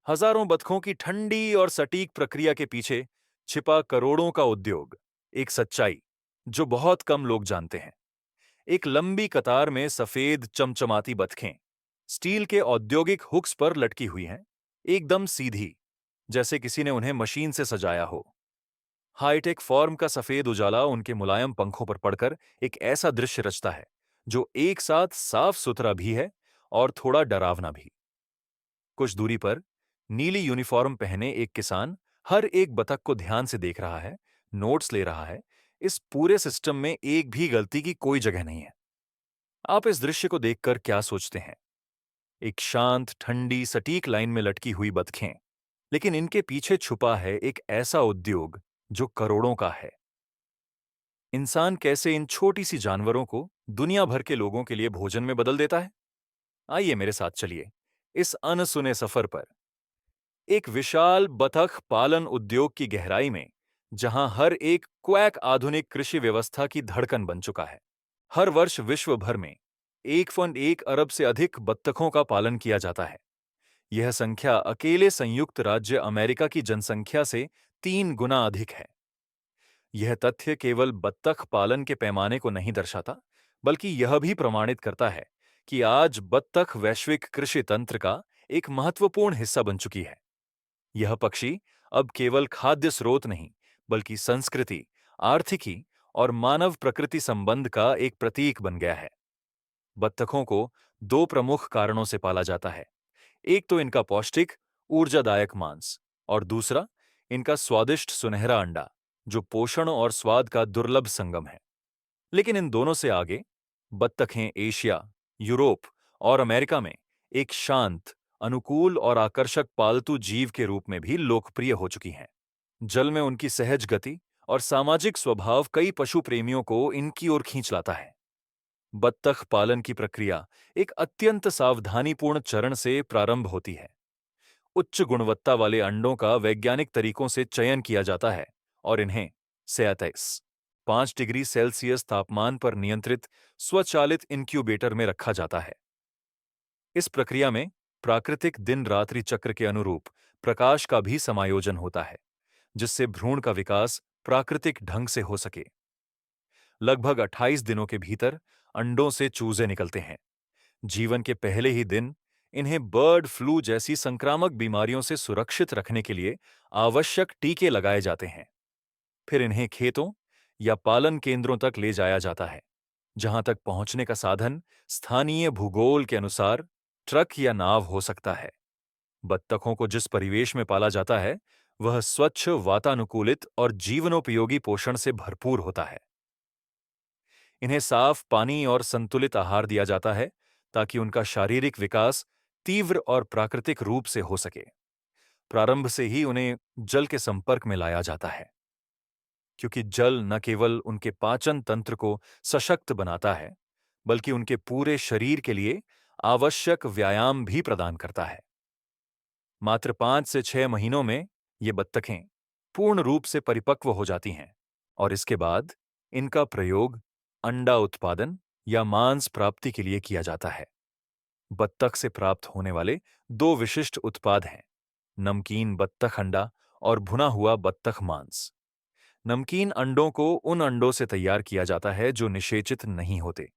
हजारों बतखों की ठंडी और सटीक प्रक्रिया के पीछे छिपा करोड़ों का उद्योग, एक सच्चाई जो बहुत कम लोग जानते हैं। एक लंबी कतार में सफेद चमचमाती बतखें स्टील के औद्योगिक हुक्स पर लटकी हुई हैं, एकदम सीधी, जैसे किसी ने उन्हें मशीन से सजाया हो। हाईटेक फॉर्म का सफेद उजाला उनके मुलायम पंखों पर पड़कर एक ऐसा दृश्य रचता है जो एक साथ साफ सुथरा भी है और थोड़ा डरावना भी। कुछ दूरी पर नीली यूनिफॉर्म पहने एक किसान हर एक बतख को ध्यान से देख रहा है, नोट्स ले रहा है। इस पूरे सिस्टम में एक भी गलती की कोई जगह नहीं है। आप इस दृश्य को देखकर क्या सोचते हैं? एक शांत, ठंडी, सटीक लाइन में लटकी हुई बतखें, लेकिन इनके पीछे छुपा है एक ऐसा उद्योग जो करोड़ों का है। इंसान कैसे इन छोटी सी जानवरों को दुनिया भर के लोगों के लिए भोजन में बदल देता है? आइए मेरे साथ चलिए इस अनसुने सफर पर। एक विशाल बतख पालन उद्योग की गहराई में, जहां हर एक क्वैक आधुनिक कृषि व्यवस्था की धड़कन बन चुका है। हर वर्ष विश्व भर में 1.1 अरब से अधिक बत्तखों का पालन किया जाता है। यह संख्या अकेले संयुक्त राज्य अमेरिका की जनसंख्या से 3 गुना अधिक है। यह तथ्य केवल बत्तख पालन के पैमाने को नहीं दर्शाता, बल्कि यह भी प्रमाणित करता है कि आज बत्तख वैश्विक कृषि तंत्र का एक महत्वपूर्ण हिस्सा बन चुकी है। यह पक्षी अब केवल खाद्य स्रोत नहीं, बल्कि संस्कृति, आर्थिकी और मानव प्रकृति संबंध का एक प्रतीक बन गया है। बत्तखों को दो प्रमुख कारणों से पाला जाता है। एक तो इनका पौष्टिक, ऊर्जादायक मांस, और दूसरा इनका स्वादिष्ट सुनहरा अंडा, जो पोषण और स्वाद का दुर्लभ संगम है। लेकिन इन दोनों से आगे, बत्तखें एशिया, यूरोप और अमेरिका में एक शांत, अनुकूल और आकर्षक पालतू जीव के रूप में भी लोकप्रिय हो चुकी हैं। जल में उनकी सहज गति और सामाजिक स्वभाव कई पशु प्रेमियों को इनकी ओर खींच लाता है। बत्तख पालन की प्रक्रिया एक अत्यंत सावधानीपूर्ण चरण से प्रारंभ होती है। उच्च गुणवत्ता वाले अंडों का वैज्ञानिक तरीकों से चयन किया जाता है और इन्हें 37 5 डिग्री सेल्सियस तापमान पर नियंत्रित स्वचालित इंक्यूबेटर में रखा जाता है। इस प्रक्रिया में प्राकृतिक दिन रात्रि चक्र के अनुरूप प्रकाश का भी समायोजन होता है, जिससे भ्रूण का विकास प्राकृतिक ढंग से हो सके। लगभग 28 दिनों के भीतर अंडों से चूजे निकलते हैं। जीवन के पहले ही दिन इन्हें बर्ड फ्लू जैसी संक्रामक बीमारियों से सुरक्षित रखने के लिए आवश्यक टीके लगाए जाते हैं। फिर इन्हें खेतों या पालन केंद्रों तक ले जाया जाता है, जहां तक पहुंचने का साधन स्थानीय भूगोल के अनुसार ट्रक या नाव हो सकता है। बत्तखों को जिस परिवेश में पाला जाता है, वह स्वच्छ, वातानुकूलित और जीवनोपयोगी पोषण से भरपूर होता है। इन्हें साफ पानी और संतुलित आहार दिया जाता है ताकि उनका शारीरिक विकास तीव्र और प्राकृतिक रूप से हो सके। प्रारंभ से ही उन्हें जल के संपर्क में लाया जाता है, क्योंकि जल न केवल उनके पाचन तंत्र को सशक्त बनाता है, बल्कि उनके पूरे शरीर के लिए आवश्यक व्यायाम भी प्रदान करता है। मात्र 5 से 6 महीनों में ये बत्तखें पूर्ण रूप से परिपक्व हो जाती हैं और इसके बाद इनका प्रयोग अंडा उत्पादन या मांस प्राप्ति के लिए किया जाता है। बत्तख से प्राप्त होने वाले दो विशिष्ट उत्पाद हैं: नमकीन बत्तख अंडा और भुना हुआ बत्तख मांस। नमकीन अंडों को उन अंडों से तैयार किया जाता है जो निषेचित नहीं होते।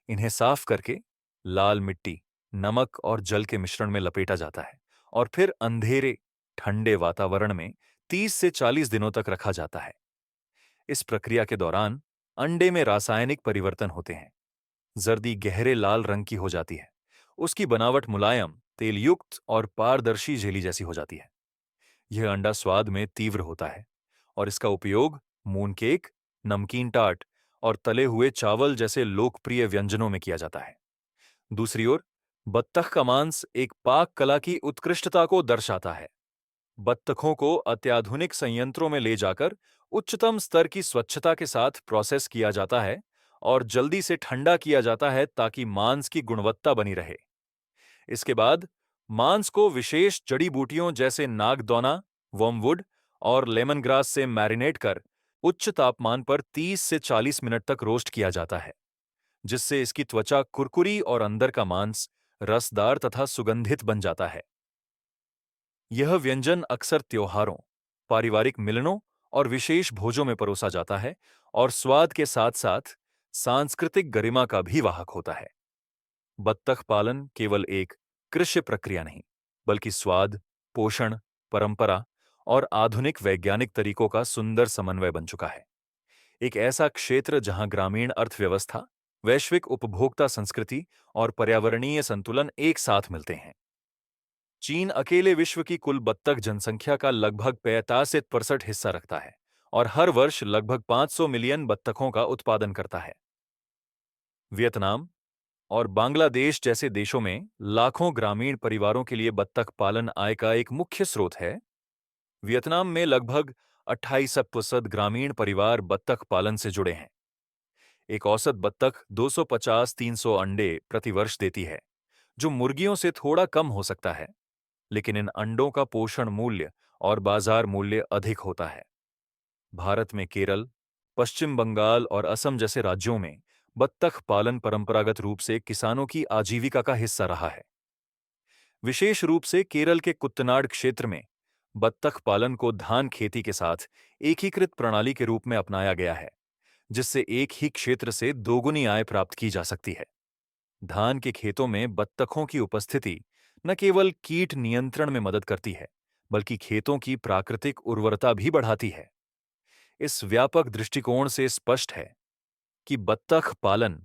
इन्हें साफ करके लाल मिट्टी, नमक और जल के मिश्रण में लपेटा जाता है और फिर अंधेरे, ठंडे वातावरण में 30 से 40 दिनों तक रखा जाता है। इस प्रक्रिया के दौरान अंडे में रासायनिक परिवर्तन होते हैं। जर्दी गहरे लाल रंग की हो जाती है। उसकी बनावट मुलायम, तेलयुक्त और पारदर्शी जेली जैसी हो जाती है। यह अंडा स्वाद में तीव्र होता है और इसका उपयोग मूनकेक, नमकीन टार्ट और तले हुए चावल जैसे लोकप्रिय व्यंजनों में किया जाता है। दूसरी ओर, बत्तख का मांस एक पाक कला की उत्कृष्टता को दर्शाता है। बत्तखों को अत्याधुनिक संयंत्रों में ले जाकर उच्चतम स्तर की स्वच्छता के साथ प्रोसेस किया जाता है और जल्दी से ठंडा किया जाता है ताकि मांस की गुणवत्ता बनी रहे। इसके बाद मांस को विशेष जड़ी बूटियों जैसे नागदौना, वर्मवुड और लेमन ग्रास से मैरिनेट कर उच्च तापमान पर 30 से 40 मिनट तक रोस्ट किया जाता है, जिससे इसकी त्वचा कुरकुरी और अंदर का मांस रसदार तथा सुगंधित बन जाता है। यह व्यंजन अक्सर त्योहारों, पारिवारिक मिलनों और विशेष भोजों में परोसा जाता है और स्वाद के साथ साथ सांस्कृतिक गरिमा का भी वाहक होता है। बत्तख पालन केवल एक कृषि प्रक्रिया नहीं, बल्कि स्वाद, पोषण, परंपरा और आधुनिक वैज्ञानिक तरीकों का सुंदर समन्वय बन चुका है। एक ऐसा क्षेत्र जहां ग्रामीण अर्थव्यवस्था, वैश्विक उपभोक्ता संस्कृति और पर्यावरणीय संतुलन एक साथ मिलते हैं। चीन अकेले विश्व की कुल बत्तख जनसंख्या का लगभग 45% हिस्सा रखता है और हर वर्ष लगभग 500 मिलियन बत्तखों का उत्पादन करता है। वियतनाम और बांग्लादेश जैसे देशों में लाखों ग्रामीण परिवारों के लिए बत्तख पालन आय का एक मुख्य स्रोत है। वियतनाम में लगभग 28% ग्रामीण परिवार बत्तख पालन से जुड़े हैं। एक औसत बत्तख 250-300 अंडे प्रति वर्ष देती है, जो मुर्गियों से थोड़ा कम हो सकता है, लेकिन इन अंडों का पोषण मूल्य और बाजार मूल्य अधिक होता है। भारत में केरल, पश्चिम बंगाल और असम जैसे राज्यों में बत्तख पालन परंपरागत रूप से किसानों की आजीविका का हिस्सा रहा है। विशेष रूप से केरल के कुत्तनाड क्षेत्र में बत्तख पालन को धान खेती के साथ एकीकृत प्रणाली के रूप में अपनाया गया है, जिससे एक ही क्षेत्र से दोगुनी आय प्राप्त की जा सकती है। धान के खेतों में बत्तखों की उपस्थिति न केवल कीट नियंत्रण में मदद करती है, बल्कि खेतों की प्राकृतिक उर्वरता भी बढ़ाती है। इस व्यापक दृष्टिकोण से स्पष्ट है कि बत्तख पालन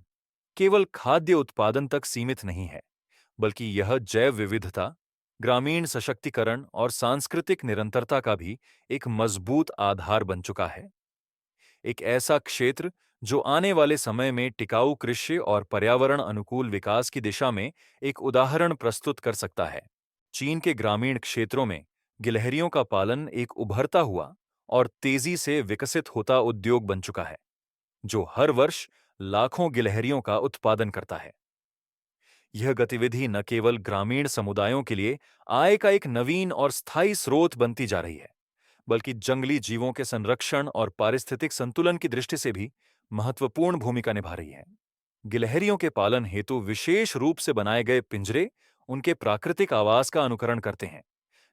केवल खाद्य उत्पादन तक सीमित नहीं है, बल्कि यह जैव विविधता, ग्रामीण सशक्तिकरण और सांस्कृतिक निरंतरता का भी एक मजबूत आधार बन चुका है। एक ऐसा क्षेत्र जो आने वाले समय में टिकाऊ कृषि और पर्यावरण अनुकूल विकास की दिशा में एक उदाहरण प्रस्तुत कर सकता है। चीन के ग्रामीण क्षेत्रों में गिलहरियों का पालन एक उभरता हुआ और तेजी से विकसित होता उद्योग बन चुका है, जो हर वर्ष लाखों गिलहरियों का उत्पादन करता है। यह गतिविधि न केवल ग्रामीण समुदायों के लिए आय का एक नवीन और स्थायी स्रोत बनती जा रही है, बल्कि जंगली जीवों के संरक्षण और पारिस्थितिक संतुलन की दृष्टि से भी महत्वपूर्ण भूमिका निभा रही है। गिलहरियों के पालन हेतु विशेष रूप से बनाए गए पिंजरे उनके प्राकृतिक आवास का अनुकरण करते हैं,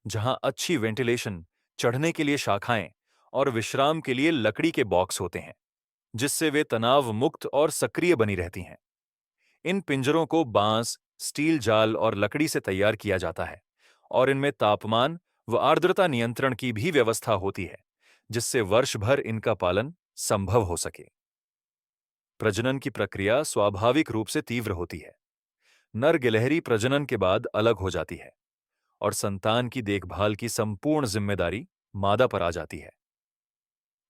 जहां अच्छी वेंटिलेशन, चढ़ने के लिए शाखाएं और विश्राम के लिए लकड़ी के बॉक्स होते हैं, जिससे वे तनाव मुक्त और सक्रिय बनी रहती हैं। इन पिंजरों को बांस, स्टील जाल और लकड़ी से तैयार किया जाता है और इनमें तापमान व आर्द्रता नियंत्रण की भी व्यवस्था होती है, जिससे वर्ष भर इनका पालन संभव हो सके। प्रजनन की प्रक्रिया स्वाभाविक रूप से तीव्र होती है। नर गिलहरी प्रजनन के बाद अलग हो जाती है और संतान की देखभाल की संपूर्ण जिम्मेदारी मादा पर आ जाती है।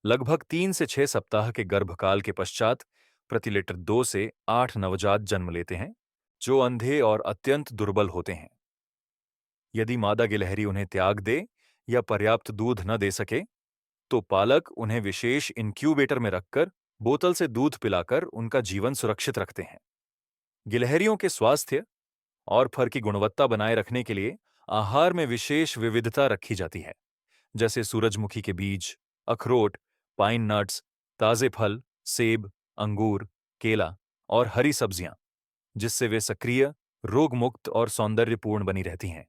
लगभग 3 से 6 सप्ताह के गर्भकाल के पश्चात प्रति लीटर 2 से 8 नवजात जन्म लेते हैं, जो अंधे और अत्यंत दुर्बल होते हैं। यदि मादा गिलहरी उन्हें त्याग दे या पर्याप्त दूध न दे सके, तो पालक उन्हें विशेष इनक्यूबेटर में रखकर बोतल से दूध पिलाकर उनका जीवन सुरक्षित रखते हैं। गिलहरियों के स्वास्थ्य और फर की गुणवत्ता बनाए रखने के लिए आहार में विशेष विविधता रखी जाती है, जैसे सूरजमुखी के बीज, अखरोट, पाइन नट्स, ताजे फल, सेब, अंगूर, केला और हरी सब्जियां, जिससे वे सक्रिय, रोगमुक्त और सौंदर्यपूर्ण बनी रहती हैं।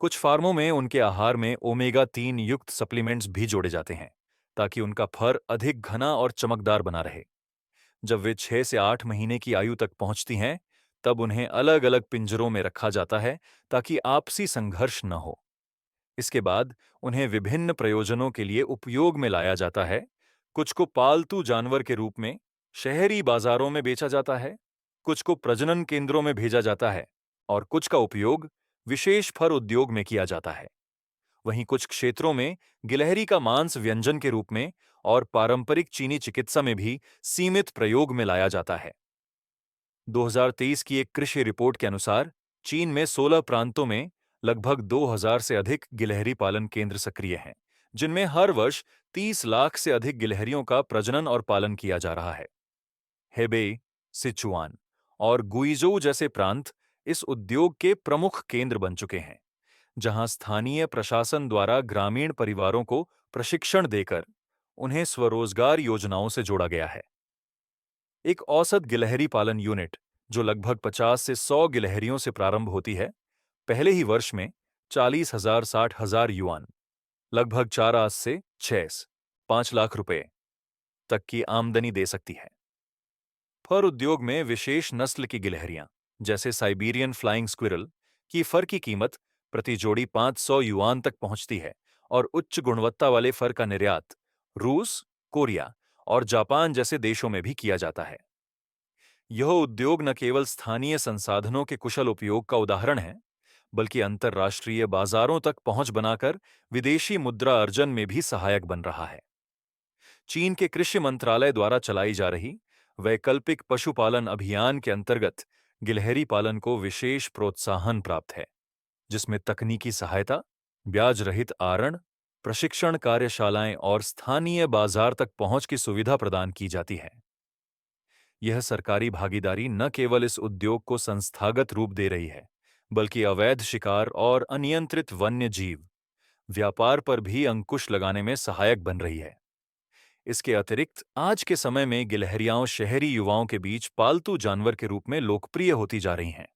कुछ फार्मों में उनके आहार में ओमेगा 3 युक्त सप्लीमेंट्स भी जोड़े जाते हैं, ताकि उनका फर अधिक घना और चमकदार बना रहे। जब वे 6 से 8 महीने की आयु तक पहुंचती हैं, तब उन्हें अलग अलग पिंजरों में रखा जाता है ताकि आपसी संघर्ष न हो। इसके बाद उन्हें विभिन्न प्रयोजनों के लिए उपयोग में लाया जाता है। कुछ को पालतू जानवर के रूप में शहरी बाजारों में बेचा जाता है, कुछ को प्रजनन केंद्रों में भेजा जाता है और कुछ का उपयोग विशेष फर उद्योग में किया जाता है। वहीं कुछ क्षेत्रों में गिलहरी का मांस व्यंजन के रूप में और पारंपरिक चीनी चिकित्सा में भी सीमित प्रयोग में लाया जाता है। 2023 की एक कृषि रिपोर्ट के अनुसार चीन में 16 प्रांतों में लगभग 2000 से अधिक गिलहरी पालन केंद्र सक्रिय हैं, जिनमें हर वर्ष 30 लाख से अधिक गिलहरियों का प्रजनन और पालन किया जा रहा है। हेबेई, सिचुआन और गुइजोउ जैसे प्रांत इस उद्योग के प्रमुख केंद्र बन चुके हैं, जहां स्थानीय प्रशासन द्वारा ग्रामीण परिवारों को प्रशिक्षण देकर उन्हें स्वरोजगार योजनाओं से जोड़ा गया है। एक औसत गिलहरी पालन यूनिट, जो लगभग 50 से 100 गिलहरियों से प्रारंभ होती है, पहले ही वर्ष में 40,000 60,000 युआन, लगभग 4 आस से 5 लाख रुपए तक की आमदनी दे सकती है। फर उद्योग में विशेष नस्ल की गिलहरियां जैसे साइबेरियन फ्लाइंग स्क्विरल की फर की कीमत प्रति जोड़ी 500 युआन तक पहुंचती है और उच्च गुणवत्ता वाले फर का निर्यात रूस, कोरिया और जापान जैसे देशों में भी किया जाता है। यह उद्योग न केवल स्थानीय संसाधनों के कुशल उपयोग का उदाहरण है, बल्कि अंतर्राष्ट्रीय बाजारों तक पहुंच बनाकर विदेशी मुद्रा अर्जन में भी सहायक बन रहा है। चीन के कृषि मंत्रालय द्वारा चलाई जा रही वैकल्पिक पशुपालन अभियान के अंतर्गत गिलहरी पालन को विशेष प्रोत्साहन प्राप्त है, जिसमें तकनीकी सहायता, ब्याज रहित आरण, प्रशिक्षण कार्यशालाएं और स्थानीय बाजार तक पहुंच की सुविधा प्रदान की जाती है। यह सरकारी भागीदारी न केवल इस उद्योग को संस्थागत रूप दे रही है, बल्कि अवैध शिकार और अनियंत्रित वन्य जीव व्यापार पर भी अंकुश लगाने में सहायक बन रही है। इसके अतिरिक्त आज के समय में गिलहरियां शहरी युवाओं के बीच पालतू जानवर के रूप में लोकप्रिय होती जा रही हैं।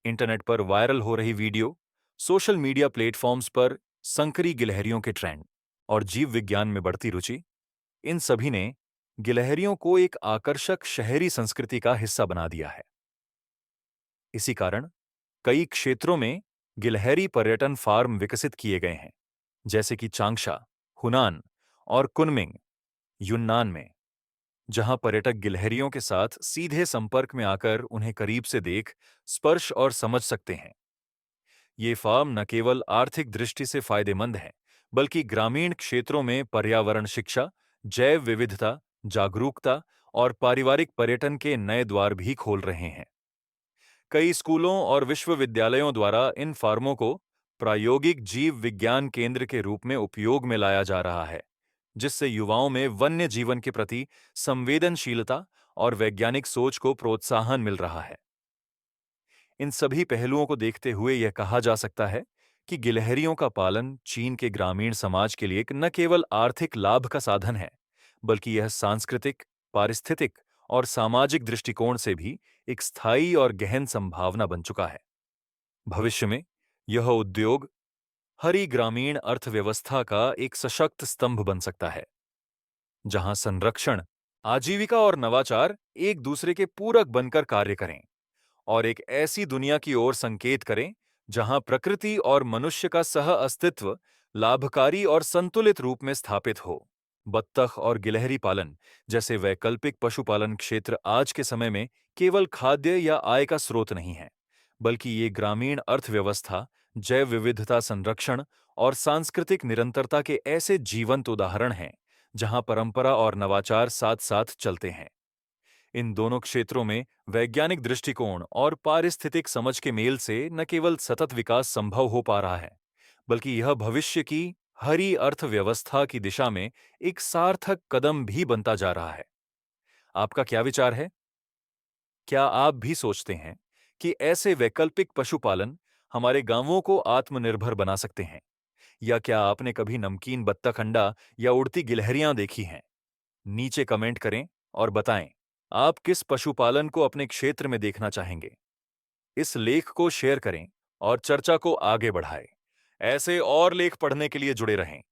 इंटरनेट पर वायरल हो रही वीडियो, सोशल मीडिया प्लेटफॉर्म्स पर संकरी गिलहरियों के ट्रेंड और जीव विज्ञान में बढ़ती रुचि, इन सभी ने गिलहरियों को एक आकर्षक शहरी संस्कृति का हिस्सा बना दिया है। इसी कारण कई क्षेत्रों में गिलहरी पर्यटन फार्म विकसित किए गए हैं, जैसे कि चांगशा, हुनान और कुनमिंग, युन्नान में, जहां पर्यटक गिलहरियों के साथ सीधे संपर्क में आकर उन्हें करीब से देख, स्पर्श और समझ सकते हैं। ये फार्म न केवल आर्थिक दृष्टि से फायदेमंद हैं, बल्कि ग्रामीण क्षेत्रों में पर्यावरण शिक्षा, जैव विविधता, जागरूकता और पारिवारिक पर्यटन के नए द्वार भी खोल रहे हैं। कई स्कूलों और विश्वविद्यालयों द्वारा इन फार्मों को प्रायोगिक जीव विज्ञान केंद्र के रूप में उपयोग में लाया जा रहा है, जिससे युवाओं में वन्य जीवन के प्रति संवेदनशीलता और वैज्ञानिक सोच को प्रोत्साहन मिल रहा है। इन सभी पहलुओं को देखते हुए यह कहा जा सकता है कि गिलहरियों का पालन चीन के ग्रामीण समाज के लिए न केवल आर्थिक लाभ का साधन है, बल्कि यह सांस्कृतिक, पारिस्थितिक और सामाजिक दृष्टिकोण से भी एक स्थायी और गहन संभावना बन चुका है। भविष्य में यह उद्योग हरी ग्रामीण अर्थव्यवस्था का एक सशक्त स्तंभ बन सकता है, जहां संरक्षण, आजीविका और नवाचार एक दूसरे के पूरक बनकर कार्य करें और एक ऐसी दुनिया की ओर संकेत करें जहां प्रकृति और मनुष्य का सह अस्तित्व लाभकारी और संतुलित रूप में स्थापित हो। बत्तख और गिलहरी पालन जैसे वैकल्पिक पशुपालन क्षेत्र आज के समय में केवल खाद्य या आय का स्रोत नहीं है, बल्कि ये ग्रामीण अर्थव्यवस्था, जैव विविधता संरक्षण और सांस्कृतिक निरंतरता के ऐसे जीवंत उदाहरण हैं जहां परंपरा और नवाचार साथ साथ चलते हैं। इन दोनों क्षेत्रों में वैज्ञानिक दृष्टिकोण और पारिस्थितिक समझ के मेल से न केवल सतत विकास संभव हो पा रहा है, बल्कि यह भविष्य की हरी अर्थव्यवस्था की दिशा में एक सार्थक कदम भी बनता जा रहा है। आपका क्या विचार है? क्या आप भी सोचते हैं कि ऐसे वैकल्पिक पशुपालन हमारे गांवों को आत्मनिर्भर बना सकते हैं? या क्या आपने कभी नमकीन बत्तख अंडा या उड़ती गिलहरियां देखी हैं? नीचे कमेंट करें और बताएं, आप किस पशुपालन को अपने क्षेत्र में देखना चाहेंगे। इस लेख को शेयर करें और चर्चा को आगे बढ़ाएं। ऐसे और लेख पढ़ने के लिए जुड़े रहें।